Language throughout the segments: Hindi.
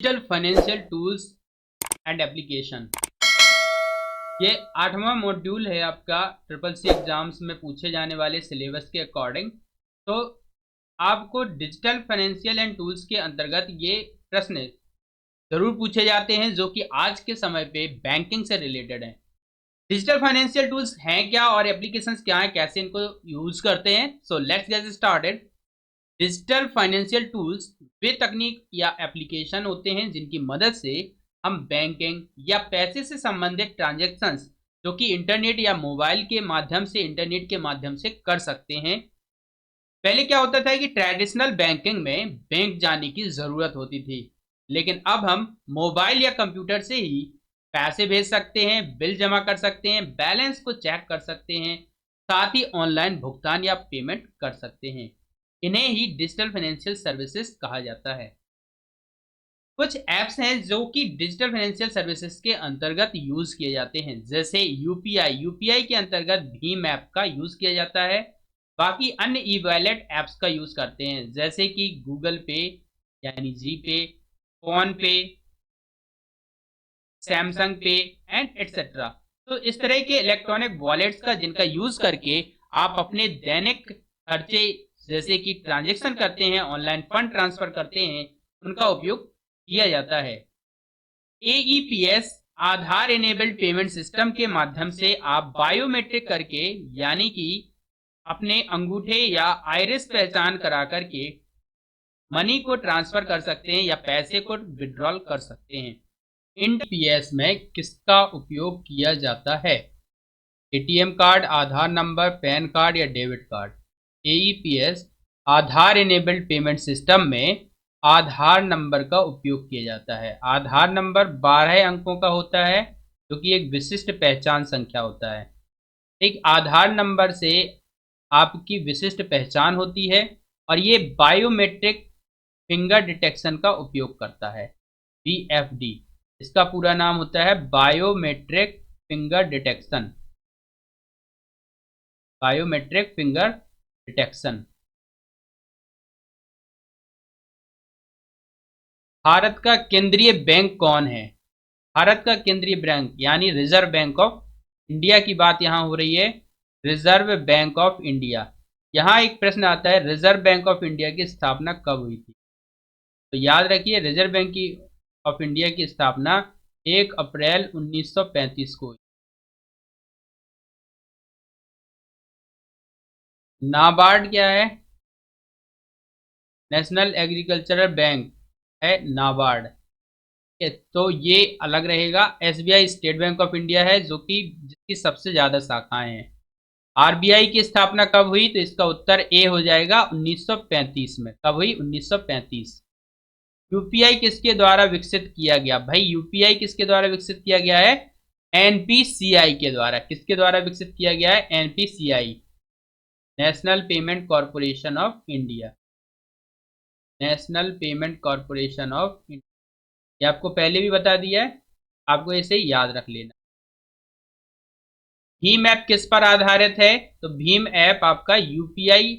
Digital financial tools and application. ये 8वां मॉड्यूल है आपका ट्रिपल सी एग्जाम्स में पूछे जाने वाले सिलेबस के अकॉर्डिंग। तो आपको डिजिटल फाइनेंशियल एंड टूल्स के अंतर्गत ये प्रश्न जरूर पूछे जाते हैं जो कि आज के समय पे बैंकिंग से रिलेटेड हैं। डिजिटल फाइनेंशियल टूल्स हैं क्या और एप्लीकेशंस क्या हैं, कैसे इनको यूज करते हैं। So let's get started. Digital financial tools वे तकनीक या एप्लीकेशन होते हैं जिनकी मदद से हम बैंकिंग या पैसे से संबंधित ट्रांजैक्शंस जो कि इंटरनेट या मोबाइल के माध्यम से इंटरनेट के माध्यम से कर सकते हैं। पहले क्या होता था कि ट्रेडिशनल बैंकिंग में बैंक जाने की जरूरत होती थी, लेकिन अब हम मोबाइल या कंप्यूटर से ही पैसे भेज सकते हैं, बिल जमा कर सकते हैं, बैलेंस को चेक कर सकते हैं, साथ ही ऑनलाइन भुगतान या पेमेंट कर सकते हैं। इन्हें ही डिजिटल फाइनेंशियल सर्विसेज कहा जाता है। कुछ ऐप्स हैं जो कि डिजिटल फाइनेंशियल सर्विसेज के अंतर्गत यूज किए जाते हैं, जैसे यूपीआई के अंतर्गत भीम ऐप का यूज किया जाता है। बाकी अन्य ई वॉलेट ऐप्स का यूज करते हैं जैसे कि गूगल पे यानी जी पे, फोन पे, सैमसंग पे एंड एटसेट्रा। तो इस तरह के इलेक्ट्रॉनिक वॉलेट्स का जिनका यूज करके आप अपने दैनिक खर्चे जैसे कि ट्रांजैक्शन करते हैं, ऑनलाइन फंड ट्रांसफर करते हैं, उनका उपयोग किया जाता है। एईपीएस आधार इनेबल्ड पेमेंट सिस्टम के माध्यम से आप बायोमेट्रिक करके यानी कि अपने अंगूठे या आइरिस पहचान करा करके मनी को ट्रांसफर कर सकते हैं या पैसे को विड्रॉल कर सकते हैं। एनपीएस में किसका उपयोग किया जाता है? एटीएम कार्ड, आधार नंबर, पैन कार्ड या डेबिट कार्ड। एईपीएस आधार इनेबल्ड पेमेंट सिस्टम में आधार नंबर का उपयोग किया जाता है। आधार नंबर 12 अंकों का होता है जो कि एक विशिष्ट पहचान संख्या होता है। एक आधार नंबर से आपकी विशिष्ट पहचान होती है और ये बायोमेट्रिक फिंगर डिटेक्शन का उपयोग करता है। बीएफडी इसका पूरा नाम होता है biometric finger detection. Biometric finger detection. Bharat का केंद्रीय बैंक कौन है? भारत का केंद्रीय बैंक यानी रिजर्व बैंक ऑफ इंडिया की बात यहां हो रही है। Reserve bank of India. यहां एक प्रश्न आता है, रिजर्व बैंक ऑफ इंडिया की स्थापना कब हुई थी? तो याद रखिए, रिजर्व बैंक की ऑफ इंडिया की स्थापना 1 अप्रैल 1935 को हुई। नाबार्ड क्या है? नेशनल एग्रीकल्चरल बैंक है नाबार्ड। तो ये अलग रहेगा। SBI state bank of India है जो कि जिसकी सबसे ज्यादा शाखाएं हैं। आरबीआई की स्थापना कब हुई? तो इसका उत्तर ए हो जाएगा 1935 में। कब हुई? 1935। यूपीआई किसके द्वारा विकसित किया गया? भाई यूपीआई किसके द्वारा विकसित किया गया है? एनपीसीआई के द्वारा। किसके द्वारा विकसित किया गया है? NPCI, national payment corporation of India. National payment corporation of India. ये आपको पहले भी बता दिया है, आपको इसे याद रख लेना। भीम ऐप किस पर आधारित है? तो भीम ऐप आपका यूपीआई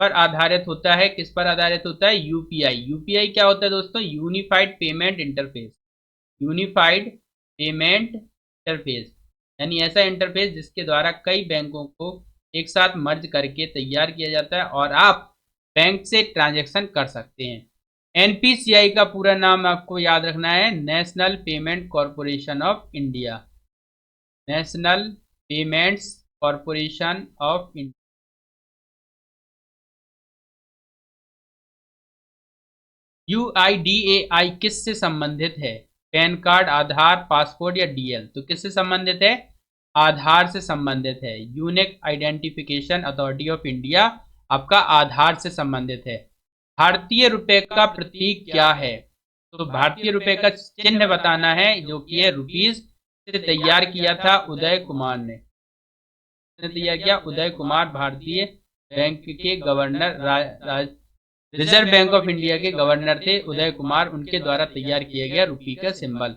पर आधारित होता है। किस पर आधारित होता है? यूपीआई। यूपीआई क्या होता है दोस्तों? Unified payment interface. Unified payment interface यानी ऐसा इंटरफेस जिसके द्वारा कई बैंकों को एक साथ मर्ज करके तैयार किया जाता है और आप बैंक से ट्रांजैक्शन कर सकते हैं। एनपीसीआई का पूरा नाम आपको याद रखना है, national payment corporation of India. National payments corporation of India. UIDAI किस से संबंधित है? पैन कार्ड, आधार, पासपोर्ट या डीएल। तो किससे संबंधित है? आधार से संबंधित है। Unique identification authority of India आपका आधार से संबंधित है। भारतीय रुपए का प्रतीक क्या है? तो भारतीय रुपए का चिन्ह बताना है जो कि है रुपीज। से तैयार किया था उदय कुमार ने। तैयार किया उदय कुमार, भारतीय बैंक के governor, reserve bank of India के गवर्नर थे उदय कुमार। उनके द्वारा तैयार किया गया रुपी का सिंबल।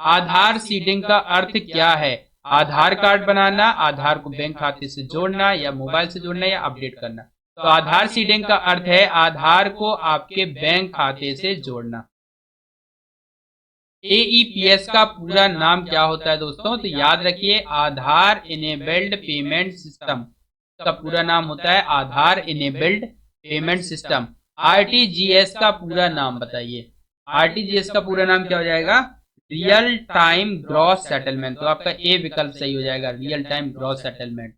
आधार सीडिंग का अर्थ क्या है? आधार कार्ड बनाना, आधार को बैंक खाते से जोड़ना या मोबाइल से जोड़ना या अपडेट करना। तो आधार सीडिंग का अर्थ है आधार को आपके बैंक खाते से जोड़ना। AEPS का पूरा नाम क्या होता है दोस्तों? तो याद रखिए, आधार इनेबल्ड पेमेंट सिस्टम का पूरा नाम होता है आधार इनेबल्ड पेमेंट सिस्टम। RTGS का पूरा नाम बताइए। RTGS का पूरा नाम क्या हो जाएगा? Real time gross settlement. तो आपका ए विकल्प सही हो जाएगा, real time gross settlement.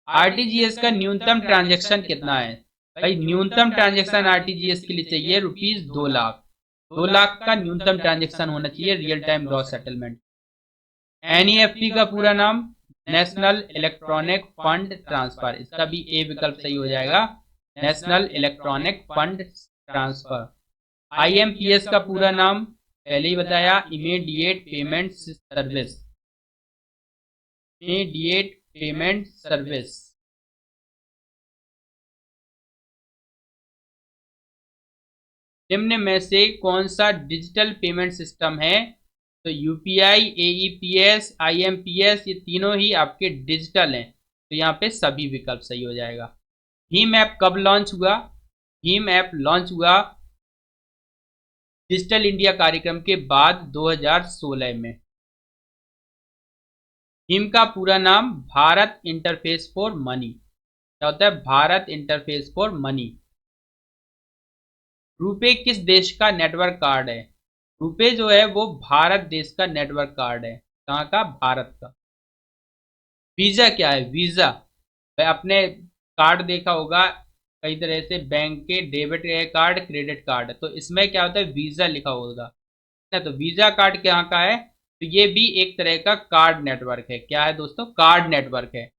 RTGS का न्यूनतम ट्रांजैक्शन कितना है? भाई न्यूनतम ट्रांजैक्शन RTGS के लिए चाहिए ₹2 लाख। 2 लाख का न्यूनतम ट्रांजैक्शन होना चाहिए real time gross settlement. NEFT का पूरा नाम नेशनल इलेक्ट्रॉनिक फंड ट्रांसफर। इसका भी ए विकल्प सही हो जाएगा, national electronic fund transfer. IMPS का पूरा नाम पहले ही बताया, immediate payment service. Immediate payment service. निम्न में से कौन सा डिजिटल पेमेंट सिस्टम है? तो UPI, AEPS, IMPS ये तीनों ही आपके डिजिटल हैं, तो यहाँ पे सभी विकल्प सही हो जाएगा। भीम ऐप कब लॉन्च हुआ? भीम ऐप लॉन्च हुआ डिजिटल इंडिया कार्यक्रम के बाद 2016 में। भीम का पूरा नाम भारत इंटरफेस फॉर मनी। क्या होता है? Bharat interface for money. RuPay किस देश का नेटवर्क कार्ड है? रुपे जो है वो भारत देश का नेटवर्क कार्ड है। कहाँ का? भारत का। वीजा क्या है? वीजा आपने कार्ड देखा होगा कई तरह से, बैंक के डेबिट कार्ड, क्रेडिट कार्ड, तो इसमें क्या होता है? वीजा लिखा होगा ना। तो वीजा कार्ड कहाँ का है? तो ये भी एक तरह का कार्ड नेटवर्क है। क्या है दोस्तों? कार्ड नेटवर्क है।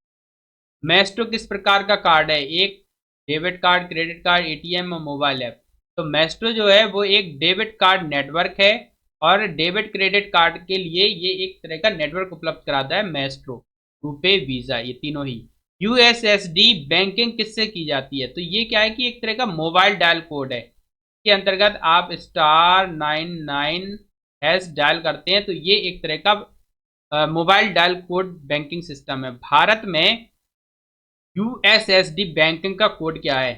मैस्ट्रो किस प्रकार का कार्ड है? एक debit card, credit card, ATM और मोबाइल ऐप। तो मैस्ट्रो जो है वो एक डेबिट कार्ड नेटवर्क है, और डेबिट क्रेडिट कार्ड के लिए ये एक तरह का नेटवर्क उपलब्ध कराता है मैस्ट्रो। रुपे, वीजा, ये तीनों ही। USSD बैंकिंग किससे की जाती है? तो ये क्या है कि एक तरह का मोबाइल डायल कोड है, के अंतर्गत आप *99# डायल करते हैं, तो ये एक तरह का mobile dial code banking system है। भारत में USSD बैंकिंग का कोड क्या है?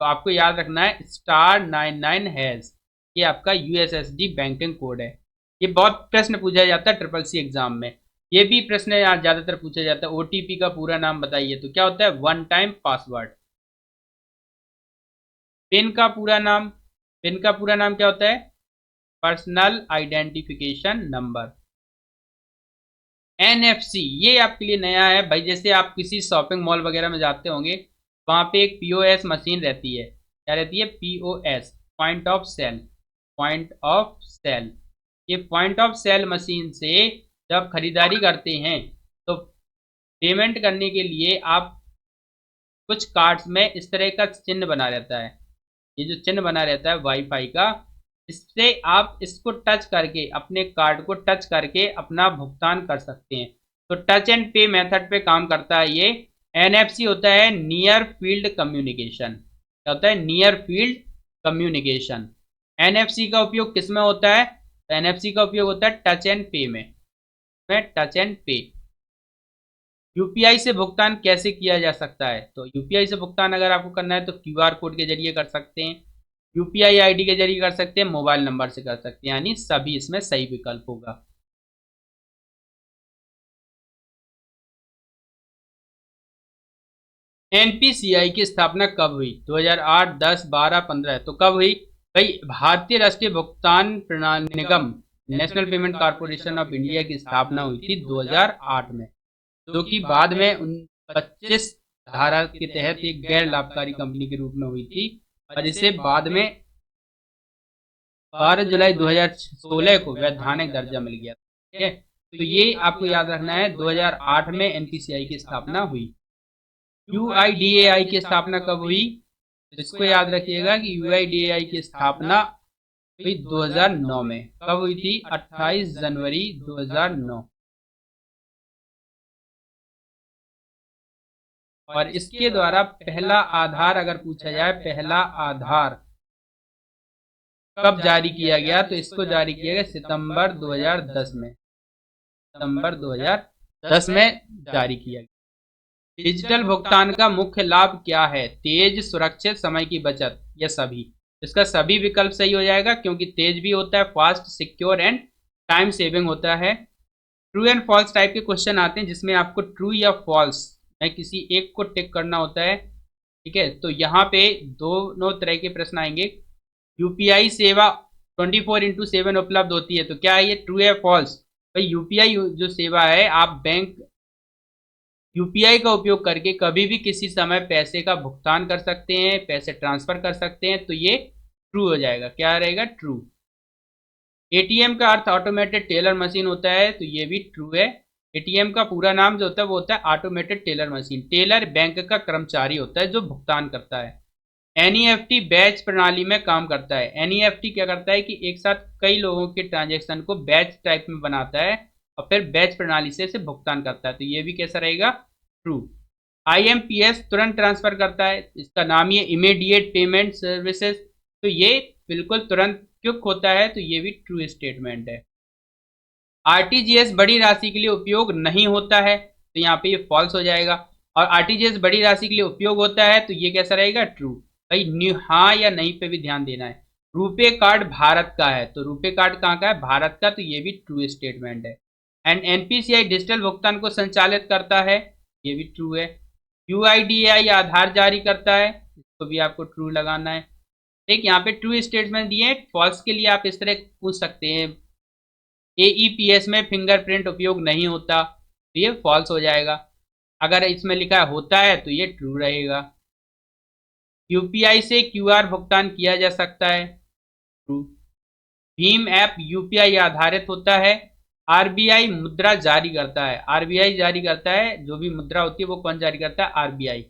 तो आपको याद रखना है *99#। ये आपका USSD बैंकिंग कोड है। ये बहुत प्रश्न पूछा जाता है CCC एग्जाम में। ये भी प्रश्न यहाँ ज्यादातर पूछा जाता है। OTP का पूरा नाम बताइए। तो क्या होता है? One time password. पिन का पूरा नाम, पिन का पूरा नाम क्या होता है? Personal identification number. NFC ये आपके लिए नया है भाई। जैसे आप किसी शॉपिंग मॉल वगैरह में जाते होंगे, वहाँ पे एक POS मशीन रहती है। क्या रहती है? POS, point of sale. Point of sale, ये पॉइंट ऑफ सेल मशीन से जब खरीदारी करते हैं तो पेमेंट करने के लिए आप कुछ कार्ड्स में इस तरह का चिन्ह बना रहता है। ये जो चिन्ह बना रहता है वाईफाई का, इससे आप इसको टच करके, अपने कार्ड को टच करके अपना भुगतान कर सकते हैं। तो टच एंड पे मेथड पे काम करता है ये। NFC होता है नियर फील्ड कम्युनिकेशन। क्या होता है? Near field communication. NFC का उपयोग किस में होता है? तो NFC का उपयोग होता है टच एंड पे में। टच एंड पे। UPI से भुगतान कैसे किया जा सकता है? तो UPI से भुगतान अगर आपको करना है तो QR कोड के जरिए कर सकते हैं, UPI ID के जरिए कर सकते हैं, मोबाइल नंबर से कर सकते हैं, यानी सभी इसमें सही विकल्प होगा। NPCI की स्थापना कब हुई? 2008, 10, 12, 15। तो कब हुई भाई? भारतीय राष्ट्रीय भुगतान प्रणाली निगम, National Payment Corporation of India की स्थापना हुई थी 2008 में, जो कि बाद में 25 धारा के तहत एक गैर लाभकारी कंपनी के रूप में हुई थी, और इसे बाद में 12 जुलाई 2016 को वैधानिक दर्जा मिल गया। ठीक है, तो ये आपको याद रखना है। 2008 में NPCI की स्थापना हुई। UIDAI की स्थापना कब हुई? इसको याद रखिएगा कि UIDAI की स्थापना हुई 2009 में। कब हुई थी? 28 जनवरी 2009। और इसके द्वारा पहला आधार अगर पूछा जाए, पहला आधार कब जारी किया गया? तो इसको जारी किया गया सितंबर 2010 में। सितंबर 2010 में जारी किया गया। डिजिटल भुगतान का मुख्य लाभ क्या है? तेज, सुरक्षित, समय की बचत, या सभी। इसका सभी विकल्प सही हो जाएगा, क्योंकि तेज भी होता है, fast, secure and time saving होता है। ट्रू एंड फॉल्स टाइप के क्वेश्चन आते हैं जिसमें आपको ट्रू या फॉल्स में किसी एक को टिक करना होता है। ठीक है, तो यहाँ पे दोनों तरह के प्रश्न आएंगे। यूपीआई सेवा 24/7 उपलब्ध होती है, तो क्या है ये ट्रू या फॉल्स? भाई यूपीआई जो सेवा है, आप बैंक यूपीआई का उपयोग करके कभी भी किसी समय पैसे का भुगतान कर सकते हैं, पैसे ट्रांसफर कर सकते हैं, तो ये ट्रू हो जाएगा। क्या रहेगा? ट्रू। एटीएम का अर्थ ऑटोमेटेड टेलर मशीन होता है, तो ये भी ट्रू है। एटीएम का पूरा नाम जो होता है वो होता है automated teller machine. Teller bank का कर्मचारी होता है जो भुगतान करता है। एनईएफटी बैच प्रणाली में काम करता है। एनईएफटी क्या करता है कि एक साथ कई लोगों के ट्रांजेक्शन को बैच टाइप में बनाता है और फिर बैच प्रणाली से भुगतान करता है, तो ये भी कैसा रहेगा? ट्रू। आईएमपीएस तुरंत ट्रांसफर करता है, इसका नाम ही इमीडिएट पेमेंट सर्विसेज, तो ये बिल्कुल तुरंत क्विक होता है, तो ये भी ट्रू स्टेटमेंट है। आरटीजीएस बड़ी राशि के लिए उपयोग नहीं होता है, तो यहाँ पे ये फॉल्स हो जाएगा। और आरटीजीएस बड़ी राशि के लिए उपयोग होता है, तो ये कैसा रहेगा? ट्रू। भाई हाँ या नहीं पे भी ध्यान देना है। रुपे कार्ड भारत का है, तो रुपे कार्ड कहाँ का है? भारत का, तो ये भी ट्रू स्टेटमेंट है। एंड एनपीसीआई डिजिटल भुगतान को संचालित करता है, ये भी ट्रू है। यूआईडीएआई आधार जारी करता है, इसको भी आपको ट्रू लगाना है। ठीक, यहाँ पे ट्रू स्टेटमेंट दिए। फॉल्स के लिए आप इस तरह पूछ सकते हैं, एईपीएस में फिंगरप्रिंट उपयोग नहीं होता, तो ये फॉल्स हो जाएगा। अगर इसमें लिखा होता है तो ये ट्रू रहेगा। यूपीआई से क्यूआर भुगतान किया जा सकता है, ट्रू। भीम ऐप यूपीआई आधारित होता है। आरबीआई मुद्रा जारी करता है, आरबीआई जारी करता है, जो भी मुद्रा होती है वो कौन जारी करता है? आरबीआई।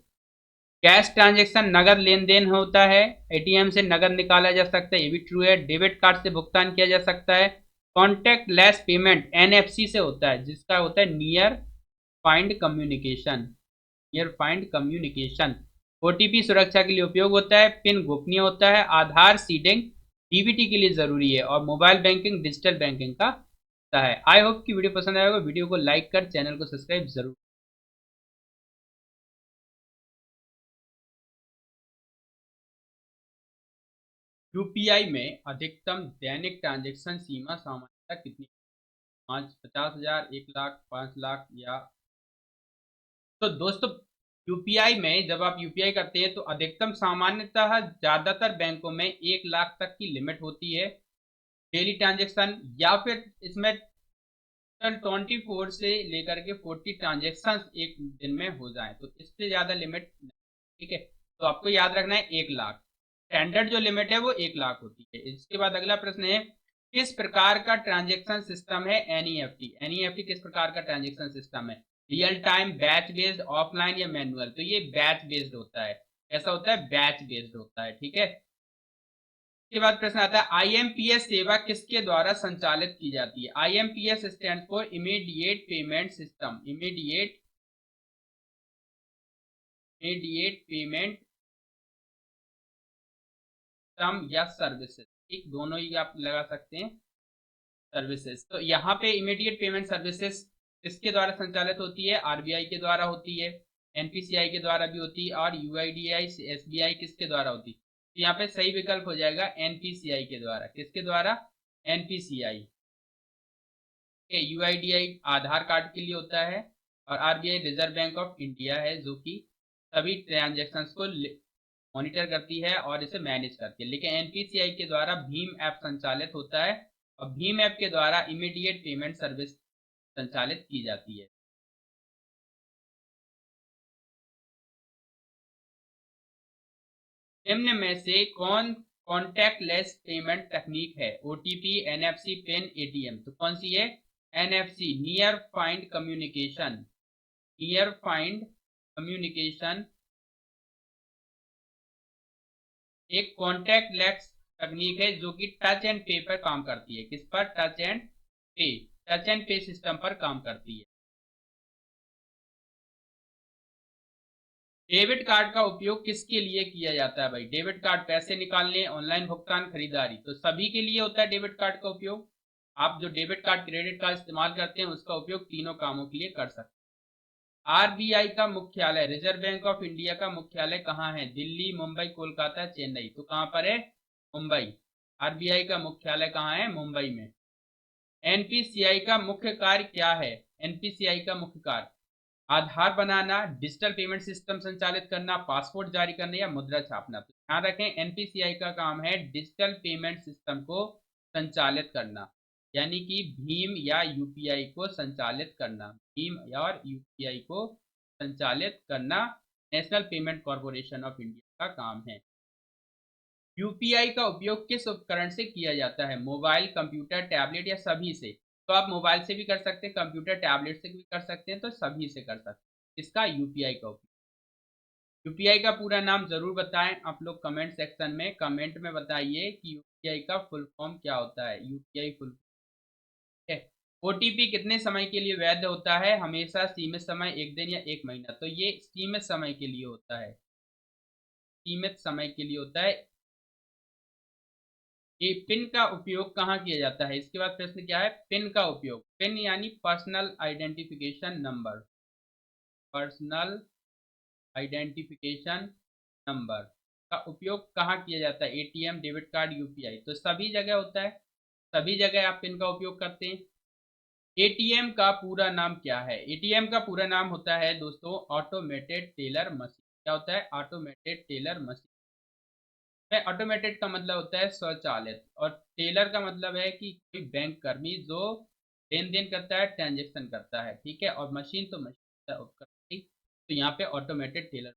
कैश ट्रांजैक्शन नगद लेन देन होता है, एटीएम से नगद निकाला जा सकता है, ये भी ट्रू है। डेबिट कार्ड से भुगतान किया जा सकता है। कॉन्टैक्ट लेस पेमेंट एनएफसी से होता है, जिसका होता है near find communication, near find communication. OTP सुरक्षा के लिए उपयोग होता है। पिन गोपनीय होता है। आधार सीडिंग डीबीटी के लिए जरूरी है। और मोबाइल बैंकिंग डिजिटल बैंकिंग का हिस्सा है। आई होप कि वीडियो पसंद आएगा, वीडियो को लाइक कर चैनल को सब्सक्राइब जरूर। यूपीआई में अधिकतम दैनिक ट्रांजैक्शन सीमा सामान्यतः कितनी? 50,000, 1 लाख, 5 लाख या? तो दोस्तों, यूपीआई में जब आप यूपीआई करते हैं तो अधिकतम सामान्यतः ज्यादातर बैंकों में 1 लाख तक की लिमिट होती है डेली ट्रांजैक्शन, या फिर इसमें 24 से लेकर के 40 ट्रांजेक्शन एक दिन में हो जाए, तो इससे ज्यादा लिमिट नहीं। ठीक है, तो आपको याद रखना है 1 लाख स्टैंडर्ड जो लिमिट है वो 1 लाख होती है। इसके बाद अगला प्रश्न है, किस प्रकार का ट्रांजेक्शन सिस्टम है एनईएफटी? एनईएफटी किस प्रकार का ट्रांजेक्शन सिस्टम है? Real time, batch based, offline या मैनुअल? तो ये बैच बेस्ड होता है। ऐसा होता है, बैच बेस्ड होता है। ठीक है, के बाद प्रश्न आता है, आईएमपीएस सेवा किसके द्वारा संचालित की जाती है? IMPS stand for immediate payment system, immediate payment system या सर्विसेज, ठीक, दोनों ही आप लगा सकते हैं, सर्विसेज। तो यहाँ पे इमीडिएट पेमेंट सर्विसेज किसके द्वारा संचालित होती है? आरबीआई के द्वारा होती है, एनपीसीआई के द्वारा भी होती है, और यूआईडीआई एसबीआई किसके द्वारा होती है? तो यहाँ पे सही विकल्प हो जाएगा एनपीसीआई के द्वारा। किसके द्वारा? एनपीसीआई। यूआईडीआई आधार कार्ड के लिए होता है, और RBI reserve bank of India है, जो कि सभी ट्रांजेक्शन्स को मॉनिटर करती है और इसे मैनेज करती है। लेकिन एनपीसीआई के द्वारा भीम ऐप संचालित होता है, और भीम ऐप के द्वारा इमीडिएट पेमेंट सर्विस संचालित की जाती है। निम्न में से कौन कॉन्टैक्टलेस पेमेंट तकनीक है? OTP, NFC, pin, ATM? तो कौन सी है? NFC, near find communication, near find communication एक कॉन्टैक्टलेस तकनीक है जो कि टच एंड पे पर काम करती है। किस पर? टच एंड पे, टच एंड पे सिस्टम पर काम करती है। डेबिट कार्ड का उपयोग किसके लिए किया जाता है? भाई डेबिट कार्ड पैसे निकालने, ऑनलाइन भुगतान, खरीदारी, तो सभी के लिए होता है डेबिट कार्ड का उपयोग। आप जो डेबिट कार्ड, क्रेडिट कार्ड इस्तेमाल करते हैं उसका उपयोग तीनों कामों के लिए कर सकते हैं। आरबीआई का मुख्यालय, रिजर्व बैंक ऑफ इंडिया का मुख्यालय कहाँ है? दिल्ली, मुंबई, कोलकाता, चेन्नई? तो कहाँ पर है? मुंबई। आरबीआई का मुख्यालय कहाँ है? मुंबई में। एनपीसीआई का मुख्य कार्य क्या है? एनपीसीआई का मुख्य कार्य आधार बनाना, डिजिटल पेमेंट सिस्टम संचालित करना, पासपोर्ट जारी करना या मुद्रा छापना। तो ध्यान रखें, एनपीसीआई का काम है डिजिटल पेमेंट सिस्टम को संचालित करना, यानी कि भीम या यूपीआई को संचालित करना। भीम और यूपीआई को संचालित करना national payment corporation of India का काम है। यूपीआई का उपयोग किस उपकरण से किया जाता है? मोबाइल, कंप्यूटर, टैबलेट या सभी से? तो आप मोबाइल से भी कर सकते हैं, कंप्यूटर टैबलेट से भी कर सकते हैं, तो सभी से कर सकते हैं इसका यूपीआई का उपयोग। यूपीआई का पूरा नाम जरूर बताएं आप लोग कमेंट सेक्शन में, कमेंट में बताइए कि यूपीआई का फुल फॉर्म क्या होता है। यूपीआई फुल है। ओटीपी कितने समय के लिए वैध होता है? हमेशा, सीमित समय, एक दिन या एक महीना? तो ये सीमित समय के लिए होता है, सीमित समय के लिए होता है। ये पिन का उपयोग कहाँ किया जाता है? इसके बाद प्रश्न क्या है? पिन का उपयोग, पिन यानी personal identification number, personal identification number का उपयोग कहाँ किया जाता है? ATM, debit card, UPI? तो सभी जगह होता है, सभी जगह आप पिन का उपयोग करते हैं। एटीएम का पूरा नाम क्या है? एटीएम का पूरा नाम होता है दोस्तों ऑटोमेटेड टेलर मशीन। क्या होता है? Automated teller machine. में ऑटोमेटेड का मतलब होता है स्वचालित, और टेलर का मतलब है कि कोई बैंक कर्मी जो लेन देन करता है, ट्रांजेक्शन करता है, ठीक है। और मशीन तो मशीन का उपकरण, ठीक। तो यहाँ पे ऑटोमेटेड टेलर।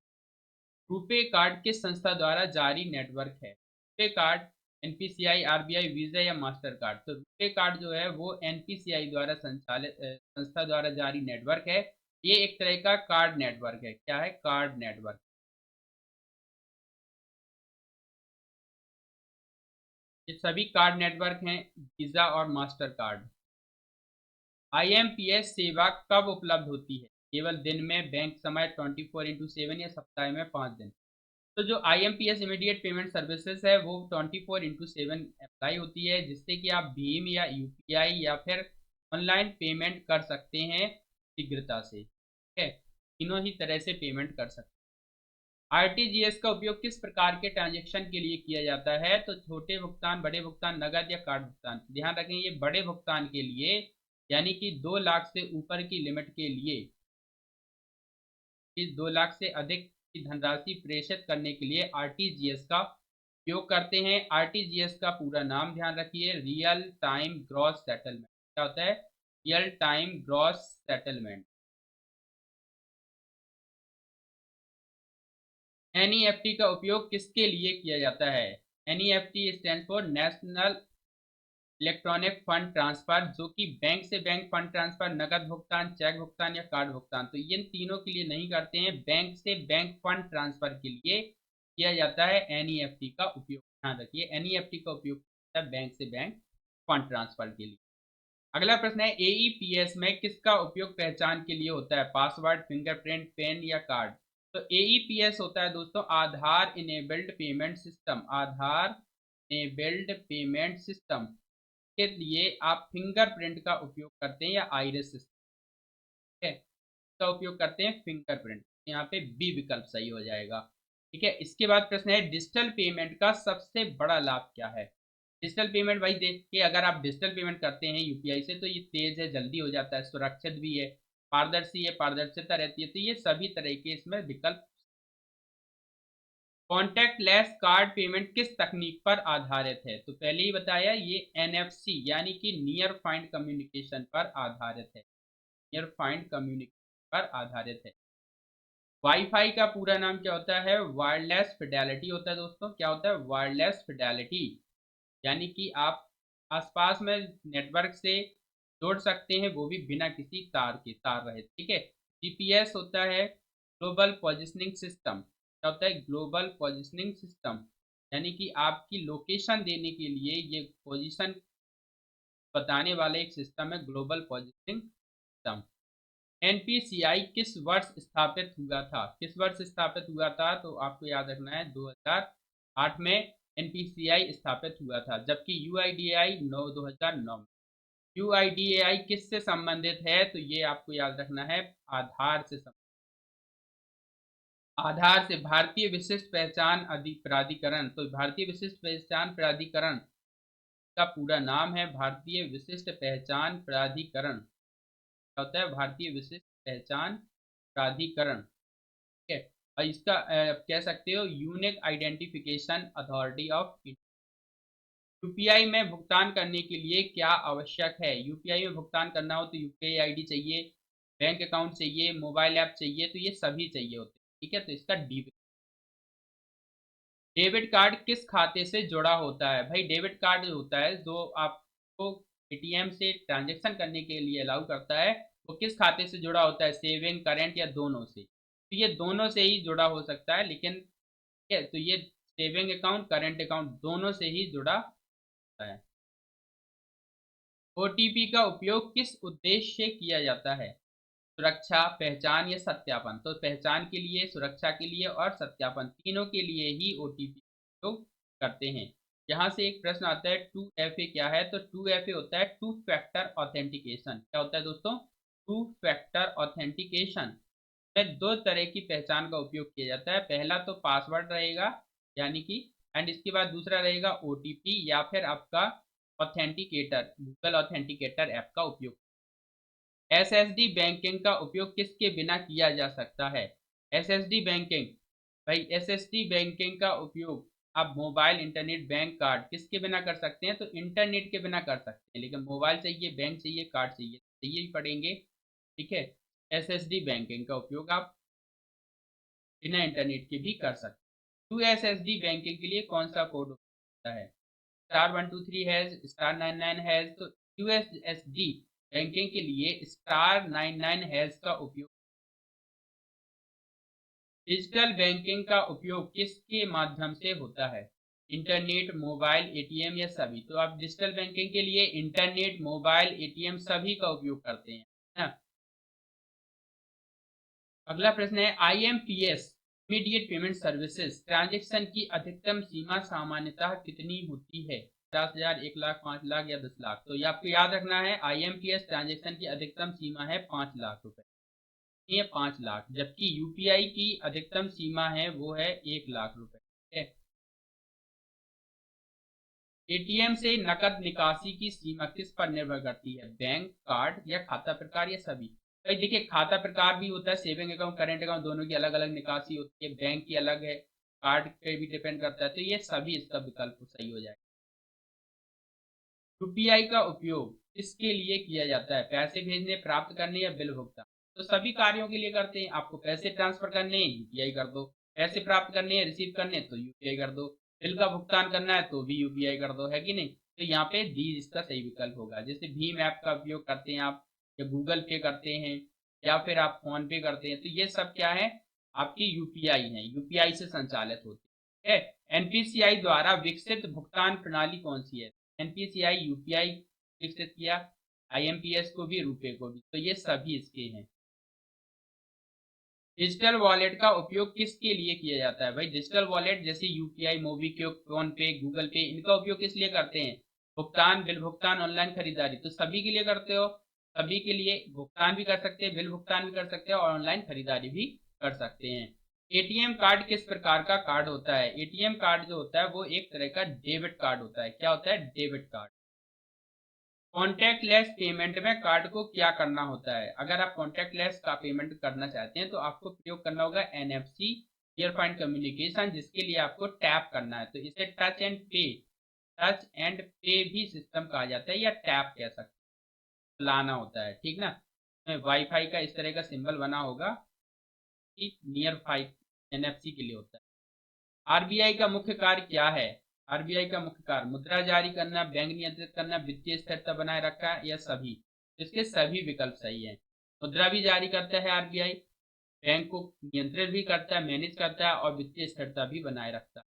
रुपे कार्ड किस संस्था द्वारा जारी नेटवर्क है? RuPay card NPCI, RBI, visa या मास्टर कार्ड? तो रुपे कार्ड जो है वो एनपीसीआई द्वारा संचालित संस्था द्वारा जारी नेटवर्क है। ये एक तरह का कार्ड नेटवर्क है। क्या है? Card network. ये सभी कार्ड नेटवर्क हैं, वीजा और मास्टर कार्ड। आईएमपीएस सेवा कब उपलब्ध होती है? केवल दिन में, बैंक समय 24/7 या सप्ताह में 5 दिन? तो जो आईएमपीएस इमीडिएट पेमेंट सर्विसेज है वो 24/7 अप्लाई होती है, जिससे कि आप भीम या यूपीआई या फिर ऑनलाइन पेमेंट कर सकते हैं शीघ्रता से, ठीक है। तीनों ही तरह से पेमेंट कर सकते हैं। आरटीजीएस का उपयोग किस प्रकार के ट्रांजैक्शन के लिए किया जाता है? तो छोटे भुगतान, बड़े भुगतान, नगद या कार्ड भुगतान? ध्यान रखें, ये बड़े भुगतान के लिए, यानी कि 2 लाख से ऊपर की लिमिट के लिए, इस 2 लाख से अधिक की धनराशि प्रेषित करने के लिए आरटीजीएस का उपयोग करते हैं। आरटीजीएस का पूरा नाम ध्यान रखिए, रियल टाइम ग्रॉस सेटलमेंट। क्या होता है? Real time gross settlement. NEFT का उपयोग किसके लिए किया जाता है? NEFT stand for national electronic fund transfer, जो कि बैंक से बैंक फंड ट्रांसफर, नकद भुगतान, चेक भुगतान या कार्ड भुगतान। तो इन तीनों के लिए नहीं करते हैं, बैंक से बैंक फंड ट्रांसफर के लिए किया जाता है एनईएफटी का उपयोग। ध्यान रखिए, एनईएफटी का उपयोग होता है बैंक से बैंक फंड ट्रांसफर के लिए। अगला प्रश्न है, एईपीएस में किसका उपयोग पहचान के लिए होता है? पासवर्ड, फिंगरप्रिंट, पेन या कार्ड? तो एईपीएस होता है दोस्तों आधार इनेबल्ड पेमेंट सिस्टम। आधार इनेबल्ड पेमेंट सिस्टम के लिए आप फिंगरप्रिंट का उपयोग करते हैं या आइरिस सिस्टम है का उपयोग करते हैं, फिंगरप्रिंट। यहाँ पे बी विकल्प सही हो जाएगा, ठीक है। इसके बाद प्रश्न है, डिजिटल पेमेंट का सबसे बड़ा लाभ क्या है? डिजिटल पेमेंट भाई देखिए, अगर आप डिजिटल पेमेंट करते हैं यूपीआई से तो ये तेज है, जल्दी हो जाता है, सुरक्षित भी है, पारदर्शी है, पारदर्शिता रहती है। तो ये सभी तरह के इसमें विकल्प। कॉन्टैक्टलेस कार्ड पेमेंट किस तकनीक पर आधारित है? तो पहले ही बताया, ये एनएफसी यानी कि नियर फाइंड कम्युनिकेशन पर आधारित है, नियर फाइंड कम्युनिकेशन पर आधारित है। वाईफाई का पूरा नाम क्या होता है? वायरलेस फिडेलिटी होता है दोस्तों। क्या होता है? वायरलेस फिडेलिटी, यानी कि आप आसपास में नेटवर्क से जोड़ सकते हैं, वो भी बिना किसी तार के, तार रहे, ठीक है। जीपीएस होता है ग्लोबल पोजिशनिंग सिस्टम। क्या होता है? ग्लोबल पोजिशनिंग सिस्टम, यानी कि आपकी लोकेशन देने के लिए ये पोजीशन बताने वाला एक सिस्टम है, ग्लोबल पोजिशनिंग सिस्टम। एनपीसीआई किस वर्ष स्थापित हुआ था? किस वर्ष स्थापित हुआ था? तो आपको याद रखना है 2008 में एनपीसीआई स्थापित हुआ था, जबकि यूआईडीएआई 2009 में। यूआईडीएआई किससे संबंधित है? तो ये आपको याद रखना है आधार से संबंधित। आधार से भारतीय विशिष्ट पहचान प्राधिकरण। तो भारतीय विशिष्ट पहचान प्राधिकरण का पूरा नाम है भारतीय विशिष्ट पहचान प्राधिकरण। क्या होता है? भारतीय विशिष्ट पहचान प्राधिकरण। ठीक है। और इसका कह सकते हो unique identification authority of India. UPI में भुगतान करने के लिए क्या आवश्यक है? यूपीआई में भुगतान करना हो तो यूपीआई आईडी चाहिए, बैंक अकाउंट चाहिए, मोबाइल ऐप चाहिए, तो ये सभी चाहिए होते हैं। ठीक है, तो इसका डेबिट कार्ड किस खाते से जुड़ा होता है? भाई डेबिट कार्ड जो होता है जो आपको एटीएम से ट्रांजैक्शन करने के लिए अलाउ करता है, वो किस खाते से जुड़ा होता है? सेविंग, करंट या दोनों से? तो ये दोनों से ही जुड़ा हो सकता है, लेकिन ठीक है, तो ये सेविंग अकाउंट, करंट अकाउंट दोनों से ही जुड़ा होता है। ओटीपी का उपयोग किस उद्देश्य से किया जाता है? सुरक्षा, पहचान या सत्यापन? तो पहचान के लिए, सुरक्षा के लिए और सत्यापन, तीनों के लिए ही ओटीपी उपयोग करते हैं। यहाँ से एक प्रश्न आता है 2FA क्या है? तो 2FA होता है टू फैक्टर ऑथेंटिकेशन। क्या होता है दोस्तों? टू फैक्टर ऑथेंटिकेशन में दो तरह की पहचान का उपयोग किया जाता है। पहला तो पासवर्ड रहेगा, यानी कि, एंड इसके बाद दूसरा रहेगा ओटीपी या फिर आपका ऑथेंटिकेटर, गूगल ऑथेंटिकेटर ऐप का उपयोग। एसएसडी बैंकिंग का उपयोग किसके बिना किया जा सकता है? एसएसडी बैंकिंग, भाई एसएसडी बैंकिंग का उपयोग आप मोबाइल, इंटरनेट, बैंक कार्ड किसके बिना कर सकते हैं? तो इंटरनेट के बिना कर सकते हैं, लेकिन मोबाइल चाहिए, बैंक चाहिए, कार्ड चाहिए, चाहिए ही पड़ेंगे। ठीक है, एसएसडी बैंकिंग का उपयोग आप बिना इंटरनेट के भी कर सकते हैं। टू एसएसडी बैंकिंग के लिए कौन सा कोड होता है? *123 हैज, *99 हैज। तो यूएसएसडी बैंकिंग के लिए *99 हैज का उपयोग। डिजिटल बैंकिंग का उपयोग किसके माध्यम से होता है? इंटरनेट, मोबाइल, एटीएम या सभी? तो आप डिजिटल बैंकिंग के लिए इंटरनेट, मोबाइल, एटीएम सभी का उपयोग करते हैं ना। अगला प्रश्न है IMPS, immediate payment services, transaction की अधिकतम सीमा सामान्यतः कितनी होती है? 50,000, 1 लाख, 5 लाख या 10 लाख? तो ये आपको याद रखना है, आईएमपीएस ट्रांजैक्शन की अधिकतम सीमा है 5 लाख रुपए, ये 5 लाख, जबकि यूपीआई की अधिकतम सीमा है वो है 1 लाख रुपए। ठीक है। एटीएम से नकद निकासी की सीमा किस पर निर्भर करती है? बैंक, कार्ड या खाता प्रकार या सभी? भाई देखिए, खाता प्रकार भी होता है, सेविंग अकाउंट, करंट अकाउंट दोनों की अलग अलग निकासी होती है, बैंक की अलग है, कार्ड पे भी डिपेंड करता है, तो ये सभी इसका विकल्प सही हो जाएगा। यूपीआई का उपयोग किसके लिए किया जाता है? पैसे भेजने, प्राप्त करने या बिल भुगतान? तो सभी कार्यों के लिए करते हैं। आपको पैसे ट्रांसफर करने हैं, यूपीआई कर दो। पैसे प्राप्त करने हैं, रिसीव करने, तो यूपीआई कर दो। बिल का भुगतान करना है तो भी यूपीआई कर दो, है कि नहीं? तो यहाँ पे डी इसका सही विकल्प होगा। जैसे भीम ऐप का उपयोग करते हैं आप, या गूगल पे करते हैं, या फिर आप फोन पे करते हैं, तो ये सब क्या है? आपकी यूपीआई है, यूपीआई से संचालित होती है। एनपीसीआई द्वारा विकसित भुगतान प्रणाली कौन सी है? एनपीसीआई यूपीआई विकसित किया, आईएमपीएस को भी, रुपए को भी, तो ये सभी इसके हैं। डिजिटल वॉलेट का उपयोग किसके लिए किया जाता है? भाई डिजिटल वॉलेट जैसे यूपीआई, मोबीक्विक, फोन पे, गूगल पे, इनका उपयोग किस लिए करते हैं? भुगतान, बिल भुगतान, ऑनलाइन खरीदारी, तो सभी के लिए करते हो। सभी के लिए भुगतान भी कर सकते हैं, बिल भुगतान भी कर सकते हैं और ऑनलाइन खरीदारी भी कर सकते हैं। एटीएम कार्ड किस प्रकार का कार्ड होता है? एटीएम कार्ड जो होता है वो एक तरह का डेबिट कार्ड होता है। क्या होता है? Debit card. कॉन्टैक्टलेस पेमेंट में कार्ड को क्या करना होता है? अगर आप कॉन्टैक्टलेस का पेमेंट करना चाहते हैं तो आपको प्रयोग करना होगा एनएफसी, नियर पॉइंट कम्युनिकेशन, जिसके लिए आपको टैप करना है। तो इसे टच एंड पे भी सिस्टम कहा जाता है, या टैप कह सकते हैं, लाना होता है, ठीक ना। वाईफाई का इस तरह का सिंबल बना होगा कि नियर फाइव एनएफसी के लिए होता है। आरबीआई का मुख्य कार्य क्या है? आरबीआई का मुख्य कार्य मुद्रा जारी करना, बैंक नियंत्रित करना, वित्तीय स्थिरता बनाए रखा, या सभी? इसके सभी विकल्प सही है। मुद्रा भी जारी करता है आरबीआई, बैंक को नियंत्रित भी करता है, मैनेज करता है, और वित्तीय स्थिरता भी बनाए रखता है।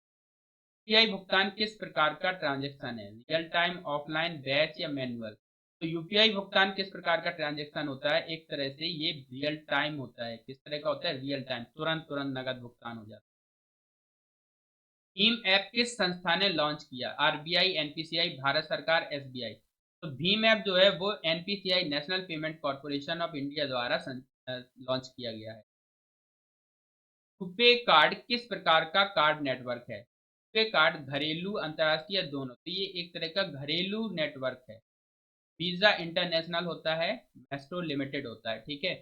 यूपीआई भुगतान किस प्रकार का ट्रांजेक्शन है? रियल टाइम, ऑफलाइन, बैच या मैनुअल? तो यूपीआई भुगतान किस प्रकार का ट्रांजेक्शन होता है? एक तरह से ये रियल टाइम होता है। किस तरह का होता है? रियल टाइम, तुरंत तुरंत नगद भुगतान हो जाता है। भीम ऐप किस संस्था ने लॉन्च किया? आरबीआई, एनपीसीआई, भारत सरकार, एसबीआई? तो भीम ऐप जो है वो NPCI, national Payment Corporation of India द्वारा लॉन्च किया गया है। रुपे कार्ड किस प्रकार का कार्ड नेटवर्क है? पे कार्ड घरेलू अंतर्राष्ट्रीय दोनों, तो ये एक तरह का घरेलू नेटवर्क है। वीजा इंटरनेशनल होता है, मेस्ट्रो लिमिटेड होता है, ठीक है।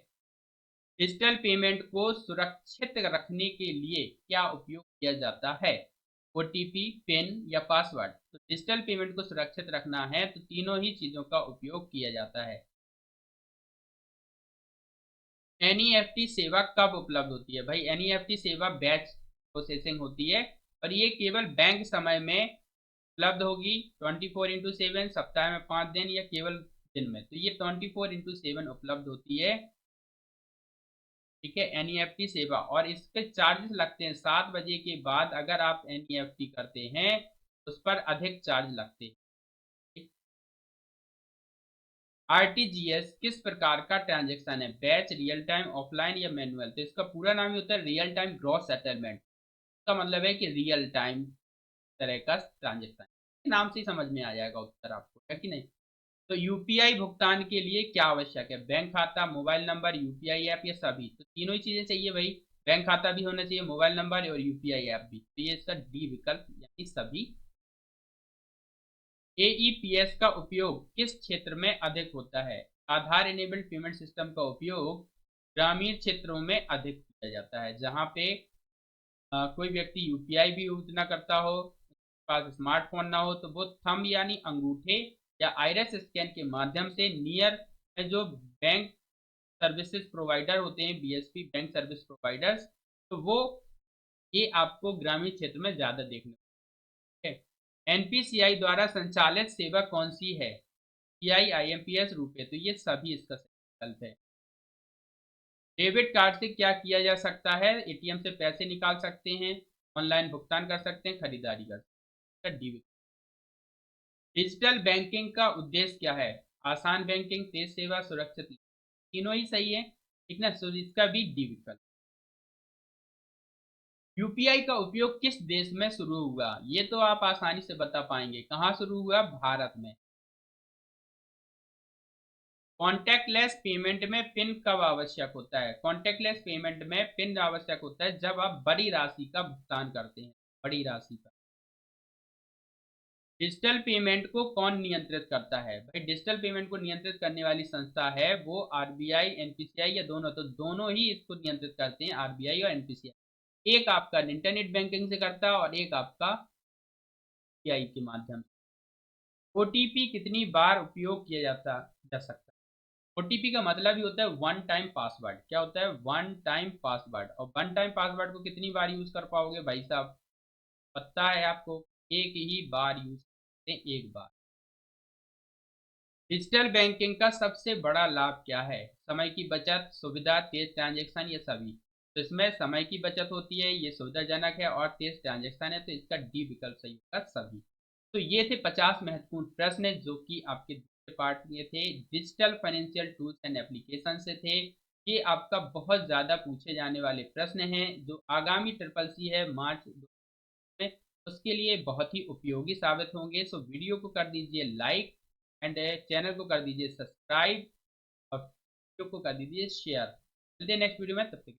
डिजिटल पेमेंट को सुरक्षित रखने के लिए क्या उपयोग किया जाता है? ओटीपी, पिन या पासवर्ड? तो डिजिटल पेमेंट को सुरक्षित रखना है तो तीनों ही चीजों का उपयोग किया जाता है। एनईएफटी सेवा कब उपलब्ध होती है? भाई एनईएफटी सेवा बैच प्रोसेसिंग होती है और ये केवल बैंक समय में उपलब्ध होगी, 24/7, सप्ताह में 5 दिन या केवल दिन में। तो ये 24/7 उपलब्ध होती है, ठीक है, एनईएफटी सेवा। और इसके चार्जेस लगते हैं 7 बजे के बाद अगर आप एनईएफटी करते हैं उस पर अधिक चार्ज लगते हैं। आरटीजीएस किस प्रकार का ट्रांजैक्शन है? बैच, रियल टाइम, ऑफलाइन या मैनुअल? तो इसका पूरा नाम ही होता है रियल टाइम ग्रॉस सेटलमेंट। इसका मतलब है कि रियल टाइम तरह का ट्रांजेक्शन, नाम से ही समझ में आ जाएगा उत्तर आपको, है कि नहीं। तो यूपीआई भुगतान के लिए क्या आवश्यक है? बैंक खाता, मोबाइल नंबर, यूपीआई ऐप या सभी? तो तीनों ही चीजें चाहिए भाई, बैंक खाता भी होना चाहिए, मोबाइल नंबर और यूपीआई ऐप भी। तो ये इसका डी विकल्प यानी सभी। एईपीएस का उपयोग किस क्षेत्र में अधिक होता है? आधार इनेबल्ड पेमेंट सिस्टम का उपयोग ग्रामीण क्षेत्रों में अधिक किया जाता है, जहां पे कोई व्यक्ति यूपीआई भी यूज ना करता हो, उसके पास स्मार्टफोन ना हो, तो वो थंब यानी अंगूठे या आइरिस स्कैन के माध्यम से नियर में जो बैंक सर्विसेज प्रोवाइडर होते हैं, बीएसपी बैंक सर्विस प्रोवाइडर्स, तो वो ये आपको ग्रामीण क्षेत्र में ज्यादा देखने को मिलते हैं। एनपीसीआई द्वारा संचालित सेवा कौन सी है? सीआई, आईएमपीएस, रुपए? तो ये सभी इसका सही विकल्प है। डेबिट कार्ड से क्या किया जा सकता है? एटीएम से पैसे निकाल सकते हैं, ऑनलाइन भुगतान कर सकते हैं, खरीदारी कर सकते हैं। डेबिट। डिजिटल बैंकिंग का उद्देश्य क्या है? आसान बैंकिंग, तेज सेवा, सुरक्षित? तीनों ही सही है, ठीक ना। सो इसका भी डी विकल्प। यूपीआई का उपयोग किस देश में शुरू हुआ? ये तो आप आसानी से बता पाएंगे, कहाँ शुरू हुआ? भारत में। कॉन्टैक्टलेस पेमेंट में पिन कब आवश्यक होता है? कॉन्टैक्टलेस पेमेंट में पिन आवश्यक होता है जब आप बड़ी राशि का भुगतान करते हैं, बड़ी राशि का। डिजिटल पेमेंट को कौन नियंत्रित करता है? भाई डिजिटल पेमेंट को नियंत्रित करने वाली संस्था है वो आरबीआई, एनपीसीआई या दोनों? तो दोनों ही इसको नियंत्रित करते हैं, आरबीआई और एनपीसीआई। एक आपका इंटरनेट बैंकिंग से करता है और एक आपका यूपीआई के माध्यम से। ओटीपी कितनी बार उपयोग किया जा सकता है? ओटीपी का मतलब ही होता है वन टाइम पासवर्ड। क्या होता है? One time password. और वन टाइम पासवर्ड को कितनी बार यूज कर पाओगे भाई साहब? पता है आपको, एक ही बार यूज करते हैं, एक बार। डिजिटल बैंकिंग का सबसे बड़ा लाभ क्या है? समय की बचत, सुविधा, तेज ट्रांजैक्शन या सभी? तो इसमें समय की बचत होती है, ये सुविधाजनक है, और तेज ट्रांजैक्शन है, तो इसका डी विकल्प सही होगा, सभी। तो ये थे 50 महत्वपूर्ण प्रश्न जो कि आपके दूसरे पार्ट में थे, digital financial tools and application से थे। ये आपका बहुत ज्यादा पूछे जाने वाले प्रश्न हैं जो आगामी ट्रिपल सी है मार्च में, उसके लिए बहुत ही उपयोगी साबित होंगे। सो वीडियो को कर दीजिए लाइक एंड चैनल को कर दीजिए सब्सक्राइब और वीडियो को कर दीजिए शेयर। मिलते हैं नेक्स्ट वीडियो में, तब तक।